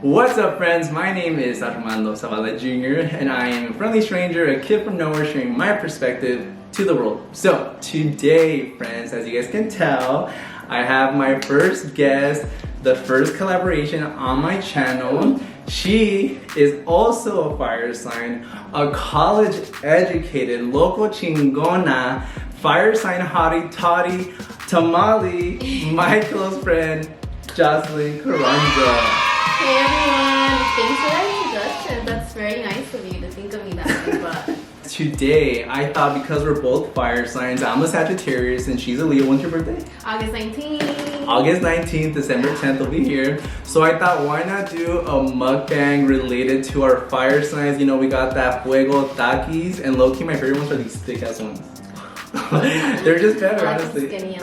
What's up, friends? My name is Armando Zavala Jr. and I am a friendly stranger, a kid from nowhere sharing my perspective to the world. So today, friends, as you guys can tell, I have my first guest, the first collaboration on my channel. She is also a fire sign, a college-educated, local chingona, fire sign hottie toddy tamale, my close friend, Jocelyn Carranza. Hey everyone, thanks for that introduction. That's very nice of you to think of me that way, but... Today, I thought because we're both fire signs, I'm a Sagittarius and she's a Leo. When's your birthday? August 19th. August 19th, December 10th will be here. So I thought, why not do a mukbang related to our fire signs? You know, we got that Fuego Takis, and low-key my favorite ones are these thick-ass ones. They're just better, honestly.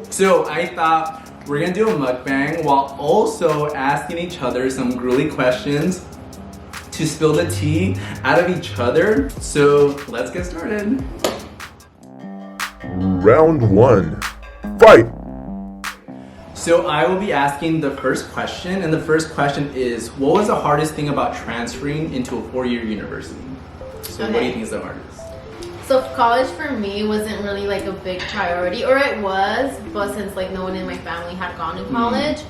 So I thought we're gonna do a mukbang while also asking each other some gruely questions to spill the tea out of each other. So let's get started. Round 1. Fight! So I will be asking the first question, and the first question is, what was the hardest thing about transferring into a 4-year university? So What do you think is the hardest? So college for me wasn't really like a big priority, or it was, but since like no one in my family had gone to college,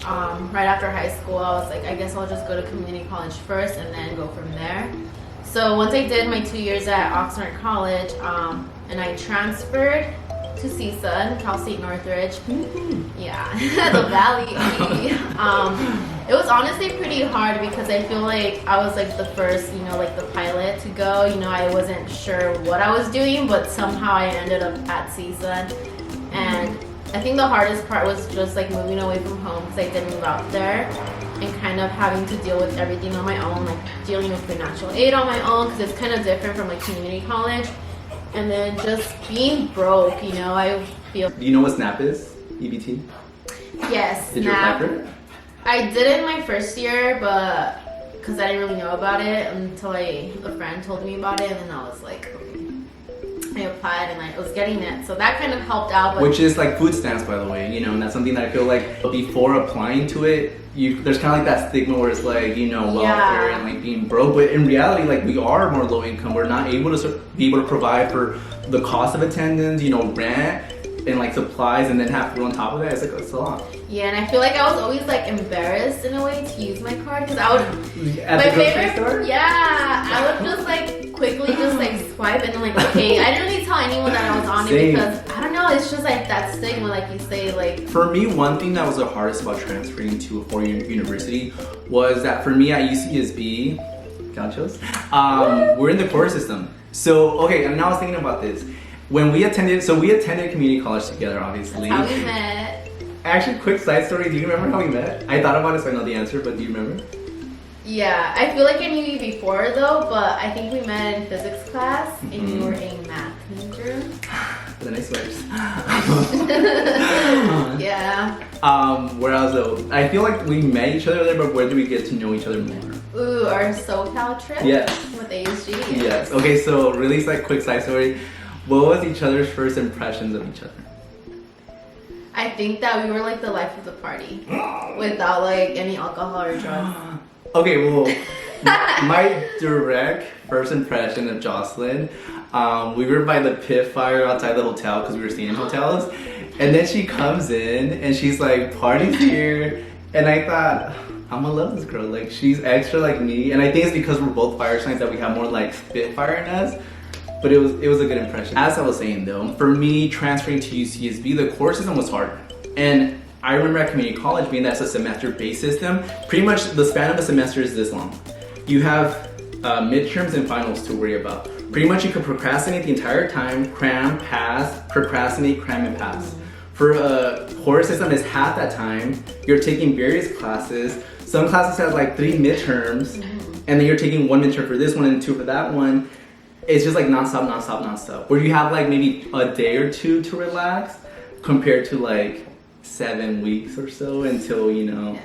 right after high school I was like, I guess I'll just go to community college first and then go from there. So once I did my 2 years at Oxnard College, and I transferred to CSUN, Cal State Northridge. Yeah, the Valley. It was honestly pretty hard because I feel like I was like the first, like the pilot to go. I wasn't sure what I was doing, but somehow I ended up at CSUN. And I think the hardest part was just like moving away from home because I did move out there and kind of having to deal with everything on my own, like dealing with financial aid on my own because it's kind of different from like community college. And then just being broke, I feel... Do you know what SNAP is? EBT? Yes, Did you apply for it? I did it in my first year, but because I didn't really know about it until a friend told me about it, and then I was like, okay. I applied and I was getting it, so that kind of helped out. But which is like food stamps, by the way, and that's something that I feel like before applying to it, there's kind of like that stigma where it's like, welfare and like being broke, but in reality, like we are more low income. We're not able to be able to provide for the cost of attendance, rent and like supplies, and then have food on top of that. It's a lot. Yeah, and I feel like I was always like embarrassed in a way to use my card because I would at the grocery store? Yeah, I would just like quickly just like swipe and then like, okay, I didn't really tell anyone that I was on it because I don't know, it's just like that stigma, like you say, like. For me, one thing that was the hardest about transferring to a 4-year university was that for me at UCSB, Gauchos, we're in the core system. So okay, and now I was thinking about this. When we attended community college together, obviously. That's how we met. Actually, quick side story, do you remember how we met? I thought about it so I know the answer, but do you remember? Yeah, I feel like I knew you before though, but I think we met in physics class and you were a math major. The nice sweaters. Yeah. Where else though? I feel like we met each other there, but where do we get to know each other more? Ooh, our SoCal trip? Yes. With ASG? Yes. Okay, so really quick side story. What was each other's first impressions of each other? I think that we were like the life of the party without like any alcohol or drugs. Okay, well, my direct first impression of Jocelyn, we were by the pit fire outside the hotel because we were staying in hotels, and then she comes in and she's like, party's here, and I thought, I'm gonna love this girl, like she's extra like me, and I think it's because we're both fire signs that we have more like spitfire in us. But it was a good impression. As I was saying though, for me transferring to UCSB, the core system was hard. And I remember at community college being that's a semester-based system, pretty much the span of a semester is this long. You have midterms and finals to worry about. Pretty much you could procrastinate the entire time, cram, pass, procrastinate, cram, and pass. For a core system is half that time, you're taking various classes. Some classes have like 3 midterms, and then you're taking 1 midterm for this one and 2 for that one. It's just like nonstop. Where you have like maybe a day or 2 to relax compared to like 7 weeks or so until, Yeah.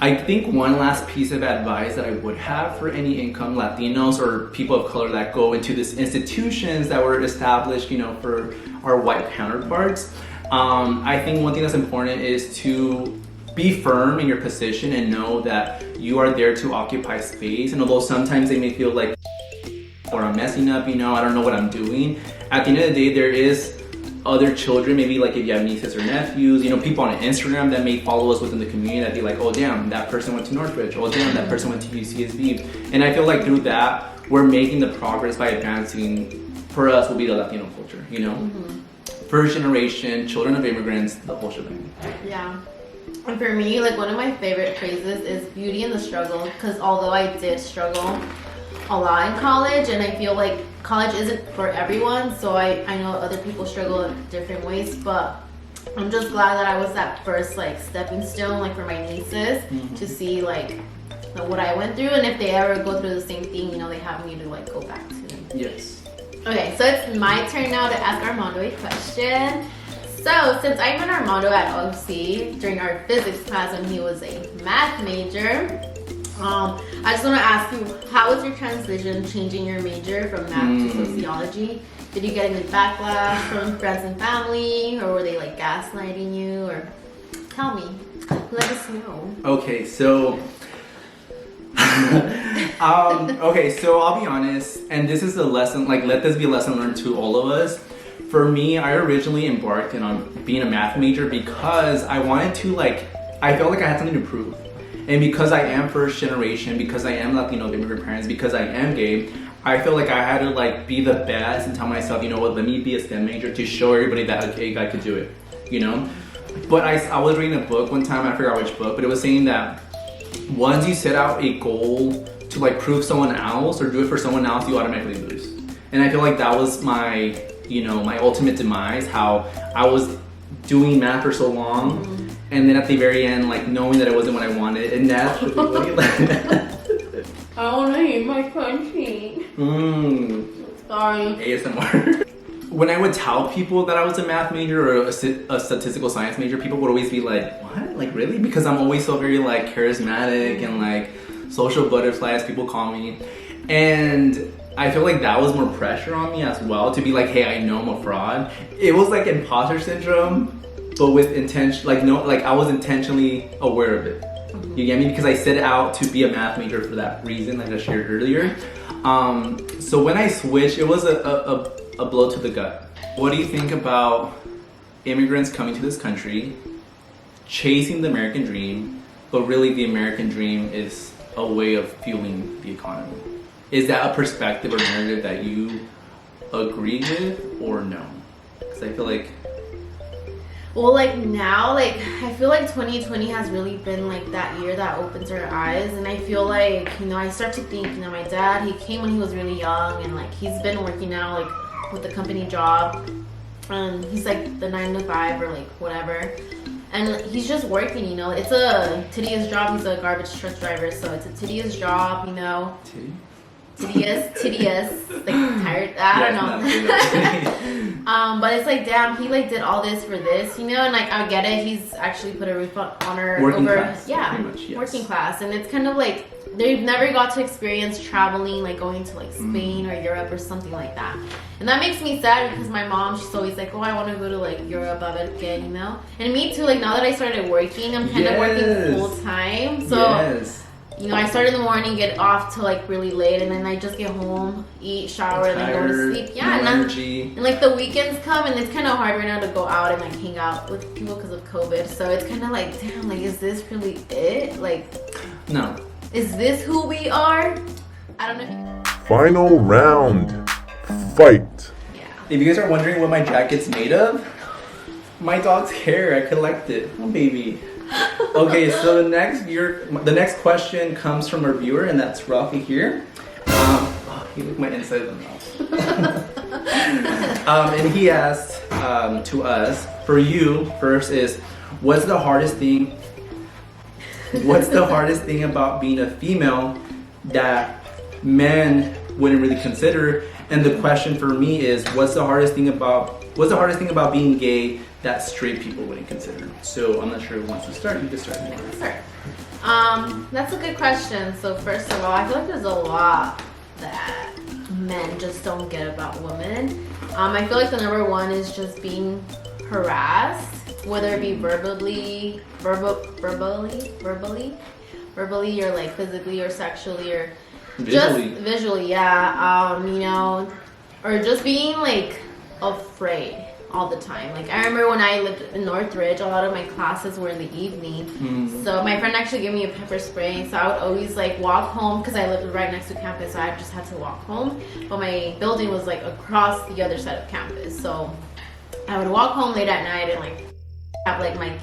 I think one last piece of advice that I would have for any income Latinos or people of color that go into these institutions that were established, for our white counterparts. I think one thing that's important is to be firm in your position and know that you are there to occupy space. And although sometimes they may feel like, or I'm messing up, you know, I don't know what I'm doing. At the end of the day, there is other children, maybe like if you have nieces or nephews, you know, people on Instagram that may follow us within the community that be like, oh damn, that person went to Northridge, oh damn, that person went to UCSB. And I feel like through that, we're making the progress by advancing, for us, will be the Latino culture, you know? First generation, children of immigrants, the whole shebang. Yeah. And for me, like one of my favorite phrases is beauty in the struggle, because although I did struggle a lot in college, and I feel like college isn't for everyone, so I know other people struggle in different ways, but I'm just glad that I was that first like stepping stone, like for my nieces, to see like what I went through, and if they ever go through the same thing, you know, they have me to like go back to. Yes. Okay, so it's my turn now to ask Armando a question. So since I met Armando at OC during our physics class when he was a math major, I just want to ask you, how was your transition changing your major from math to sociology? Did you get any backlash from friends and family, or were they like gaslighting you? Or tell me, let us know. Okay, so okay, so I'll be honest, and this is a lesson, like let this be a lesson learned to all of us. For me, I originally embarked on being a math major because I wanted to I felt like I had something to prove. And because I am first generation, because I am Latino of immigrant parents, because I am gay, I feel like I had to be the best and tell myself, you know what, let me be a STEM major to show everybody that a gay guy could do it, you know? But I was reading a book one time, I forgot which book, but it was saying that once you set out a goal to prove someone else or do it for someone else, you automatically lose. And I feel like that was my, you know, my ultimate demise, how I was doing math for so long. And then at the very end, knowing that it wasn't what I wanted, and that's what you I want to eat my country. Sorry. ASMR. When I would tell people that I was a math major or a statistical science major, people would always be like, what? Like, really? Because I'm always so very charismatic and social butterfly, as people call me. And I feel like that was more pressure on me as well, to be like, hey, I know I'm a fraud. It was like imposter syndrome, but with intention, I was intentionally aware of it. You get me? Because I set out to be a math major for that reason, like I shared earlier. So when I switched, it was a blow to the gut. What do you think about immigrants coming to this country, chasing the American dream, but really the American dream is a way of fueling the economy? Is that a perspective or narrative that you agree with or no? Because I feel like... Well, now, I feel like 2020 has really been that year that opens our eyes, and I feel like, you know, I start to think, you know, my dad, he came when he was really young, and he's been working now with a company job, and he's the 9 to 5 or whatever, and he's just working, you know. It's a tedious job. He's a garbage truck driver, so it's a tedious job, you know. Tedious, tired. I don't know. But it's damn, he did all this for this, you know, and I get it. He's actually put a roof on her working over, class, yeah, pretty much, yes. Working class, and it's kind of they've never got to experience traveling, going to Spain or Europe or something like that, and that makes me sad because my mom, she's always oh, I want to go to Europe, a ver qué, you know, and me too. Now that I started working, I'm kind of working full time, so. Yes. You know, I start in the morning, get off till really late, and then I just get home, eat, shower, and then go to sleep. Yeah, no energy. And the weekends come, and it's kind of hard right now to go out and hang out with people because of COVID. So it's kind of damn, is this really it? No. Is this who we are? I don't know. Final round. Fight. Yeah. If you guys are wondering what my jacket's made of, my dog's hair. I collect it. Oh, baby. Okay, so the next question comes from our viewer, and that's Rafi here. He licked my inside of the mouth. And he asked to us, for you, first is, what's the hardest thing about being a female that men wouldn't really consider? And the question for me is, what's the hardest thing about being gay that straight people wouldn't consider? So I'm not sure who wants to start. You can start. That's a good question. So first of all, I feel like there's a lot that men just don't get about women. I feel like the number one is just being harassed. whether it be verbally, or like physically or sexually or Visually. just visually, yeah. You know, or just being like afraid all the time. Like I remember when I lived in Northridge, a lot of my classes were in the evening. So my friend actually gave me a pepper spray, so I would always like walk home because I lived right next to campus, so I just had to walk home. But my building was like across the other side of campus, so I would walk home late at night and like have like my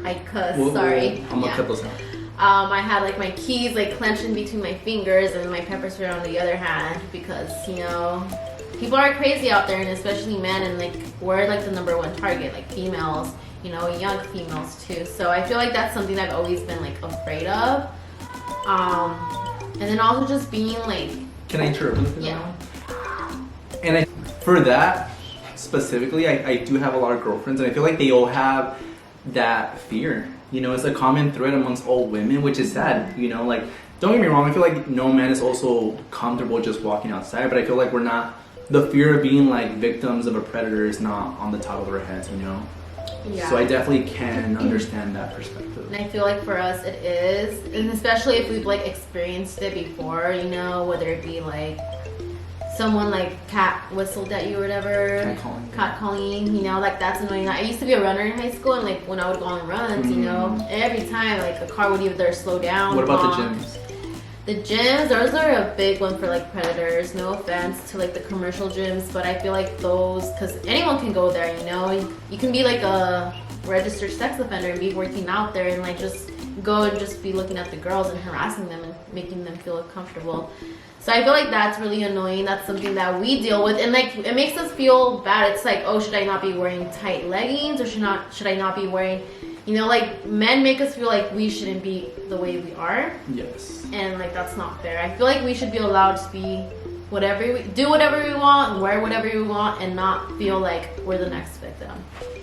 I cuss, sorry. I'm gonna cut those out. I had like my keys like clenched in between my fingers and my pepper spray on the other hand because, you know, people are crazy out there, and especially men, and like we're like the #1 target, like females, you know, young females too. So I feel like that's something I've always been like afraid of. And then also just being like, Can I interrupt with you? yeah. And for that specifically, I do have a lot of girlfriends, and I feel like they all have that fear. You know, it's a common thread amongst all women, which is sad. You know, like, don't get me wrong, I feel like no man is also comfortable just walking outside, but I feel like we're not, the fear of being like victims of a predator is not on the top of our heads, you know? Yeah. So I definitely can understand that perspective. And I feel like for us it is, and especially if we've like experienced it before, you know, whether it be like someone like cat whistled at you or whatever, catcalling, you know, like that's annoying. I used to be a runner in high school, and like when I would go on runs, you know, every time like a car would either slow down. What about honk. the gyms? The gyms, those are a big one for like predators. No offense to like the commercial gyms, but I feel like those, because anyone can go there, you know. You can be like a registered sex offender and be working out there and like just go and just be looking at the girls and harassing them and making them feel uncomfortable. So I feel like that's really annoying. That's something that we deal with, and like it makes us feel bad. It's like, oh, should I not be wearing tight leggings, or should I not be wearing, you know, like men make us feel like we shouldn't be the way we are. Yes. And like that's not fair. I feel like we should be allowed to be do whatever we want, wear whatever we want, and not feel like we're the next victim.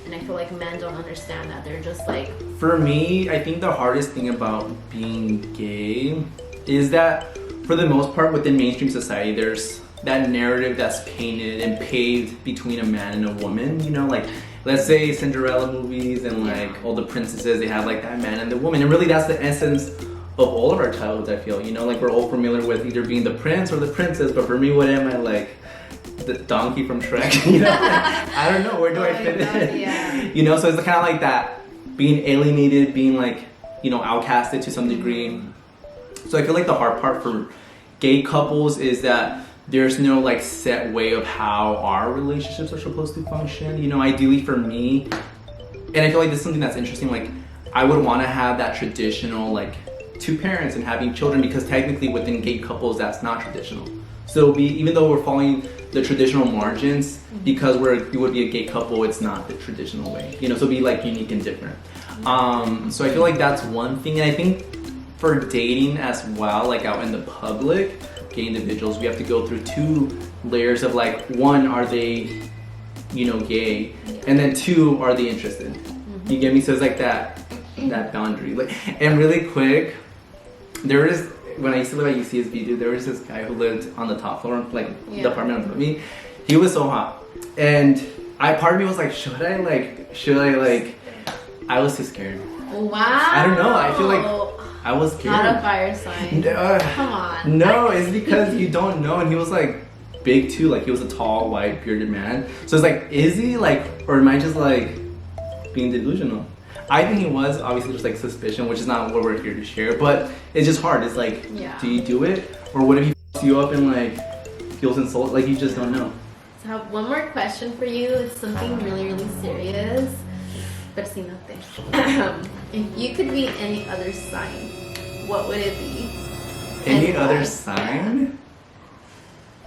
And I feel like men don't understand that. They're just like, for me, I think the hardest thing about being gay is that for the most part within mainstream society, there's that narrative that's painted and paved between a man and a woman, you know, like let's say Cinderella movies and like all the princesses, they have like that man and the woman, and really that's the essence of all of our childhoods. I feel, you know, like we're all familiar with either being the prince or the princess, but for me, what am I, like the donkey from Shrek? You know, I don't know, where do I fit in? Yeah. You know, so it's kind of like that, being alienated, being like, you know, outcasted to some degree. So I feel like the hard part for gay couples is that there's no like set way of how our relationships are supposed to function. You know, ideally for me, and I feel like this is something that's interesting, like I would want to have that traditional like 2 parents and having children, because technically within gay couples that's not traditional. So even though we're following the traditional margins, because we would be a gay couple, it's not the traditional way. You know, so be like unique and different. So I feel like that's one thing, and I think for dating as well, like out in the public, gay individuals, we have to go through 2 layers of like, 1, are they, you know, gay, and then 2, are they interested? You get me? So it's like that boundary. Like, and really quick, there is, when I used to live at UCSB, dude, there was this guy who lived on the top floor, like the apartment above me. He was so hot, and part of me was like, should I I was too scared. Wow. I don't know. I feel like I was scared. Not a fire sign. Come on. No, it's because you don't know. And he was like big too. Like he was a tall, white, bearded man. So it's like, is he like, or am I just like being delusional? I think he was, obviously just like suspicion, which is not what we're here to share. But it's just hard. It's like, do you do it? Or what if he f***s you up and like feels insulted? Like you just don't know. So I have one more question for you. It's something really, really serious. But see nothing. If you could be any other sign, what would it be? Any other sign?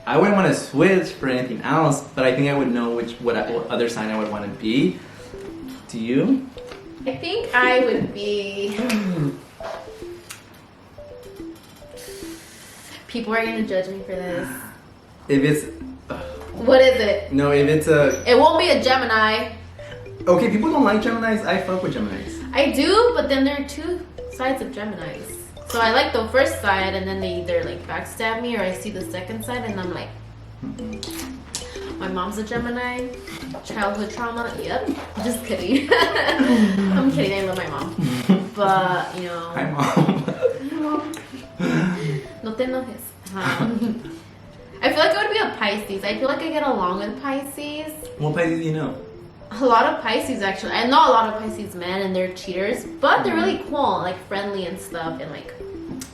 I wouldn't want to switch for anything else, but I think I would know what other sign I would want to be. Do you? I think I would be... People are going to judge me for this. If it's... What is it? No, if it's a... It won't be a Gemini. Okay, people don't like Geminis. I fuck with Geminis. I do, but then there are 2 sides of Geminis. So I like the first side, and then they either like backstab me, or I see the second side, and I'm like... My mom's a Gemini. Childhood trauma. Yep. Just kidding. I'm kidding. I love my mom. But, you know. Hi, Mom. No te enojes. I feel like I would be a Pisces. I feel like I get along with Pisces. What Pisces do you know? A lot of Pisces, actually. I know a lot of Pisces men, and they're cheaters, but they're really cool, like friendly and stuff. And like,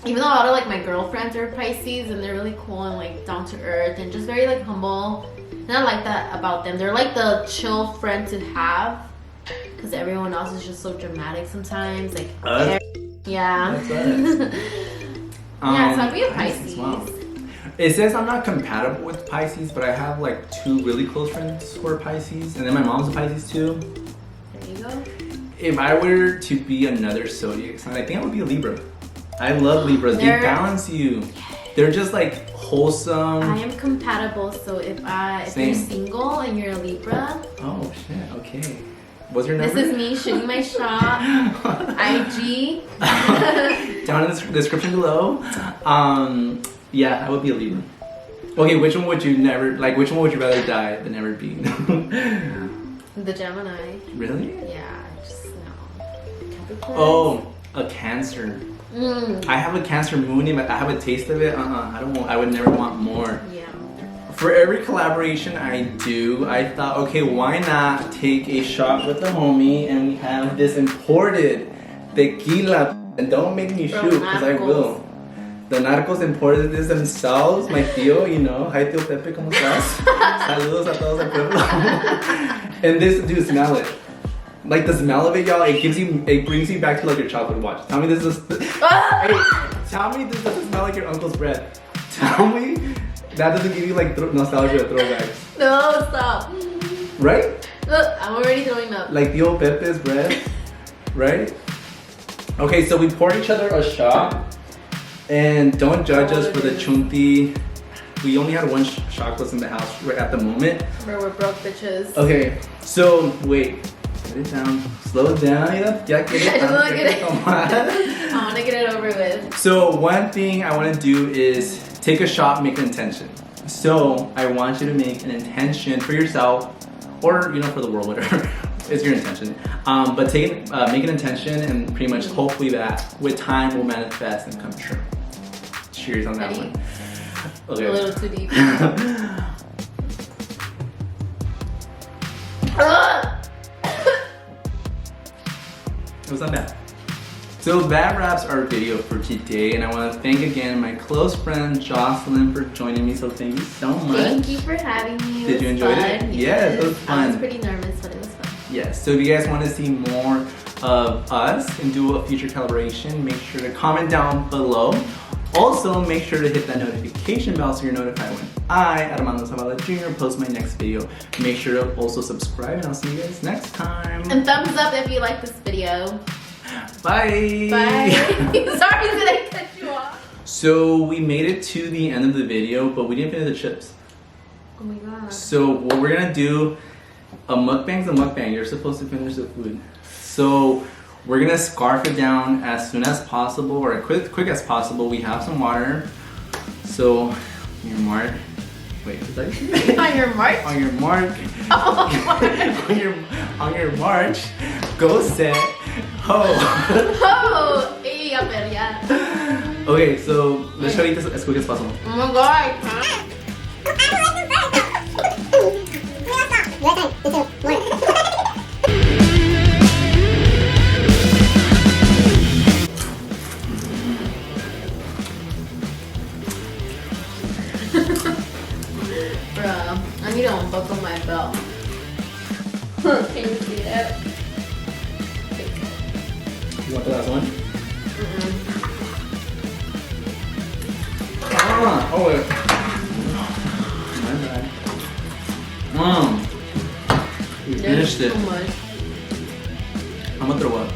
even though a lot of like my girlfriends are Pisces, and they're really cool and like down to earth and just very like humble. And I like that about them. They're like the chill friend to have, because everyone else is just so dramatic sometimes. Like, yeah. That's us. Yeah, so I'd be a Pisces. Wow. It says I'm not compatible with Pisces, but I have like 2 really close friends who are Pisces, and then my mom's a Pisces too. There you go. If I were to be another Zodiac sign, I think I would be a Libra. I love Libras. They balance you. They're just like wholesome. I am compatible, so if you're single and you're a Libra. Oh shit, okay. What's your number? This is me shooting my shot. IG. Down in the description below. Yeah, I would be a Libra. Okay, which one would you rather die than ever be? The Gemini. Really? Yeah, just no. Capricorn. Oh, a Cancer. I have a Cancer moon, but I have a taste of it. I would never want more. Yeah. For every collaboration I do, I thought, okay, why not take a shot with the homie, and we have this imported tequila. And don't make me shoot, because I will. The narcos imported this themselves, my tío, you know. Hi, tío Pepe, ¿cómo estás? Saludos a todos el pueblo. And this, dude, smell it. Like the smell of it, y'all, it brings you back to like your childhood watch. Tell me this doesn't smell like your uncle's breath. Tell me that doesn't give you like nostalgia throwbacks. No, stop. Right? Look, I'm already throwing up. Like tío Pepe's breath, right? Okay, so we poured each other a shot. And don't judge us for the chunti. We only had 1 shot glass in the house right at the moment. We're broke bitches. Okay, so wait. Get it down. Slow it down. Yeah, get it down. I want to get it over with. So one thing I want to do is take a shot, make an intention. So I want you to make an intention for yourself, or you know, for the world, whatever. It's your intention. But make an intention, and pretty much hopefully that with time will manifest and come true. Cheers on that one. Okay. A little too deep. It was not bad. So that wraps our video for today, and I want to thank again my close friend Jocelyn for joining me. So thank you so much. Thank you for having me. Did you enjoy it? Yes, it was fun. I was pretty nervous, but it was fun. Yes. So if you guys want to see more of us and do a future collaboration, make sure to comment down below. Also, make sure to hit that notification bell so you're notified when I, Armando Zavala Jr., post my next video. Make sure to also subscribe, and I'll see you guys next time. And thumbs up if you like this video. Bye. Bye. Sorry that I cut you off. So we made it to the end of the video, but we didn't finish the chips. Oh my god. So what we're gonna do, a mukbang's a mukbang. You're supposed to finish the food. So we're gonna scarf it down as soon as possible, or as quick as possible. We have some water. So on your mark. Wait, is that you? On your march? On your mark. Oh, on your march. Go set. Ho. Oh, hey, a ver, ya. Okay, so let's try to eat this as quick as possible. Oh my god. Bruh, I need to unbuckle my belt. Can you see that? You want the last one? Oh wait. My bad. You finished it. Too much. I'm gonna throw up.